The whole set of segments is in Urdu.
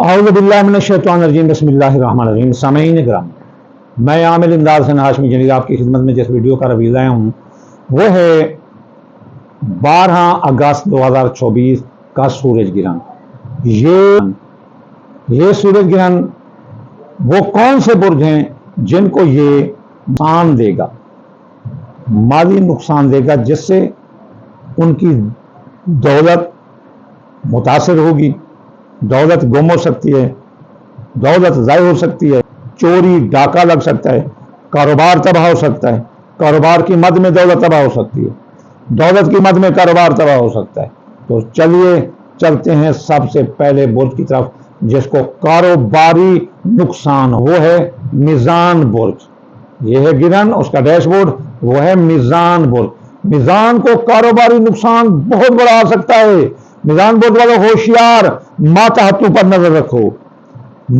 اعوذ باللہ من الشیطان الرجیم بسم اللہ الرحمن الرحیم۔ سامعین کرام، میں عامل امداد حسین ہاشمی جلیل آپ کی خدمت میں جس ویڈیو کا رویہ لایا ہوں وہ ہے 12 اگست 2024 کا سورج گرہن۔ یہ سورج گرہن وہ کون سے برج ہیں جن کو یہ نقصان دے گا، مالی نقصان دے گا، جس سے ان کی دولت متاثر ہوگی، دولت گم ہو سکتی ہے، دولت ضائع ہو سکتی ہے، چوری ڈاکہ لگ سکتا ہے، کاروبار تباہ ہو سکتا ہے، کاروبار کی مد میں دولت تباہ ہو سکتی ہے، دولت کی مد میں کاروبار تباہ ہو سکتا ہے۔ تو چلیے چلتے ہیں سب سے پہلے برج کی طرف جس کو کاروباری نقصان، وہ ہے میزان برج۔ یہ ہے گرہن، اس کا ڈیش بورڈ وہ ہے میزان برج۔ میزان کو کاروباری نقصان بہت بڑا آ سکتا ہے۔ میزان برج والوں ہوشیار، ماتحتوں پر نظر رکھو،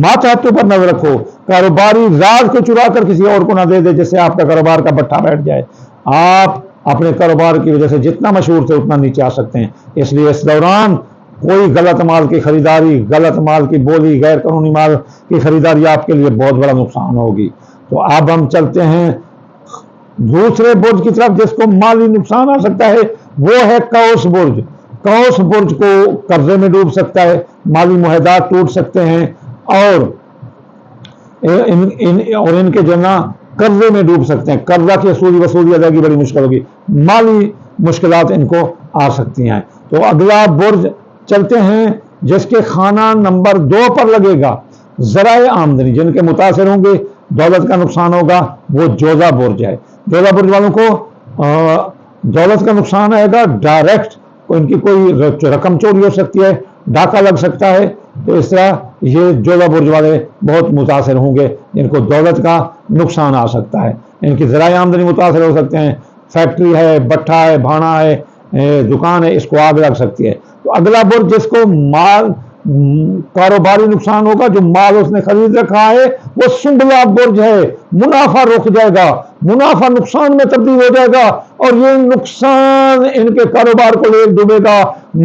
ماتحتوں پر نظر رکھو، کاروباری راز کو چرا کر کسی اور کو نہ دے دے جس سے آپ کا کاروبار کا بٹھا بیٹھ جائے۔ آپ اپنے کاروبار کی وجہ سے جتنا مشہور تھے اتنا نیچے آ سکتے ہیں، اس لیے اس دوران کوئی غلط مال کی خریداری، غلط مال کی بولی، غیر قانونی مال کی خریداری آپ کے لیے بہت بڑا نقصان ہوگی۔ تو اب ہم چلتے ہیں دوسرے برج کی طرف جس کو مالی نقصان آ سکتا ہے، وہ ہے قوس برج۔ قوس برج کو قرضے میں ڈوب سکتا ہے، مالی معاہدات ٹوٹ سکتے ہیں اور ان کے جو نا قرضے میں ڈوب سکتے ہیں، قرضہ کی وصولی ادائیگی بڑی مشکل ہوگی، مالی مشکلات ان کو آ سکتی ہیں۔ تو اگلا برج چلتے ہیں جس کے خانہ نمبر 2 پر لگے گا، ذرائع آمدنی جن کے متاثر ہوں گے، دولت کا نقصان ہوگا، وہ جوزہ برج ہے۔ جوزہ برج والوں کو دولت کا نقصان آئے گا ڈائریکٹ، ان کی کوئی رقم چوری ہو سکتی ہے، ڈاکہ لگ سکتا ہے۔ تو اس طرح یہ جوزہ برج والے بہت متاثر ہوں گے، جن کو دولت کا نقصان آ سکتا ہے، ان کی ذرائع آمدنی متاثر ہو سکتے ہیں، فیکٹری ہے، بٹھا ہے، بھانا ہے، دکان ہے، اس کو آگ لگ سکتی ہے۔ تو اگلا برج جس کو مال کاروباری نقصان ہوگا، جو مال اس نے خرید رکھا ہے، وہ سنبلا برج ہے۔ منافع رک جائے گا، منافع نقصان میں تبدیل ہو جائے گا اور یہ نقصان ان کے کاروبار کو لے ڈوبے گا،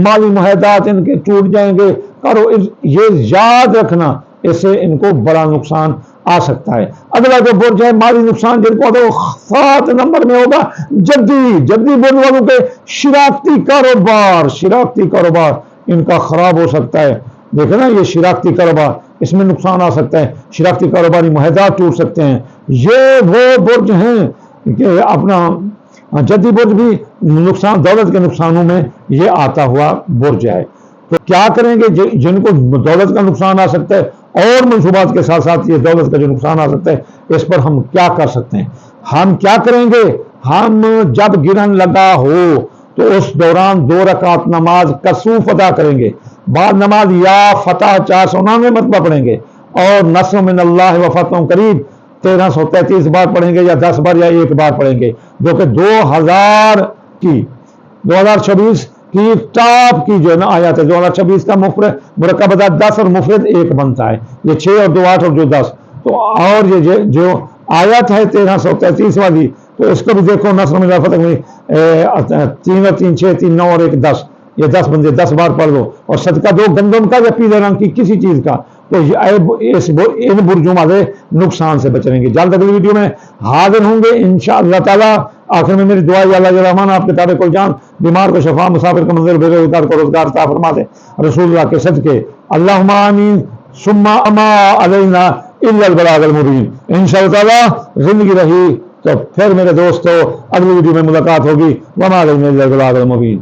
مالی معاہدات ان کے ٹوٹ جائیں گے۔ یہ یاد رکھنا، اس سے ان کو بڑا نقصان آ سکتا ہے۔ اگلا جو برج ہے مالی نقصان جن کو 7 نمبر میں ہوگا، جدی برج والوں کے شراکتی کاروبار ان کا خراب ہو سکتا ہے۔ دیکھیں نا، یہ شراکتی کاروبار، اس میں نقصان آ سکتا ہے، شراکتی کاروباری معاہدات ٹوٹ سکتے ہیں۔ یہ وہ برج ہیں کہ اپنا جدی برج بھی نقصان، دولت کے نقصانوں میں یہ آتا ہوا برج ہے۔ تو کیا کریں گے جن کو دولت کا نقصان آ سکتا ہے اور منصوبات کے ساتھ ساتھ یہ دولت کا جو نقصان آ سکتا ہے، اس پر ہم کیا کر سکتے ہیں؟ ہم کیا کریں گے؟ ہم جب گرہن لگا ہو تو اس دوران 2 رکعت نماز کسوف ادا کریں گے، بعد نماز یا فتح 499 مرتبہ پڑھیں گے اور نصر من اللہ و فتح قریب 1333 بار پڑھیں گے، یا 10 بار یا 1 بار پڑھیں گے، جو کہ 2024 کی ٹاپ کی جو ہے نا آیات ہے۔ 2026 کا مرکب ادا 10 اور مفرد 1 بنتا ہے، یہ 6 اور 2 8 اور 2 10۔ تو اور یہ جو آیت ہے 1333 والی، تو اس کو بھی دیکھو، نصر من اللہ فتح 3 اور 3 6 3 9 اور 1 10، یہ 10 بندے 10 بار پڑھ لو، اور صدقہ دو گندم کا یا پیلے رنگ کی کسی چیز کا، تو ان برجوں والے نقصان سے بچیں گے۔ جلد اگلی ویڈیو میں حاضر ہوں گے انشاءاللہ تعالی۔ آخر میں میری دعا ہے، اللہ رحمان آپ کے تابع کل جان، بیمار کو شفا، مسافر کو منزل، بے روزگار کو روزگار عطا فرما دے، رسول اللہ کے صدقے اللہم آمین ثم اما علینا الا البلاغ المبین۔ انشاءاللہ تعالی زندگی رہی تو پھر میرے دوستو اگلی ویڈیو میں ملاقات ہوگی۔ وما علینا الا البلاغ المبین۔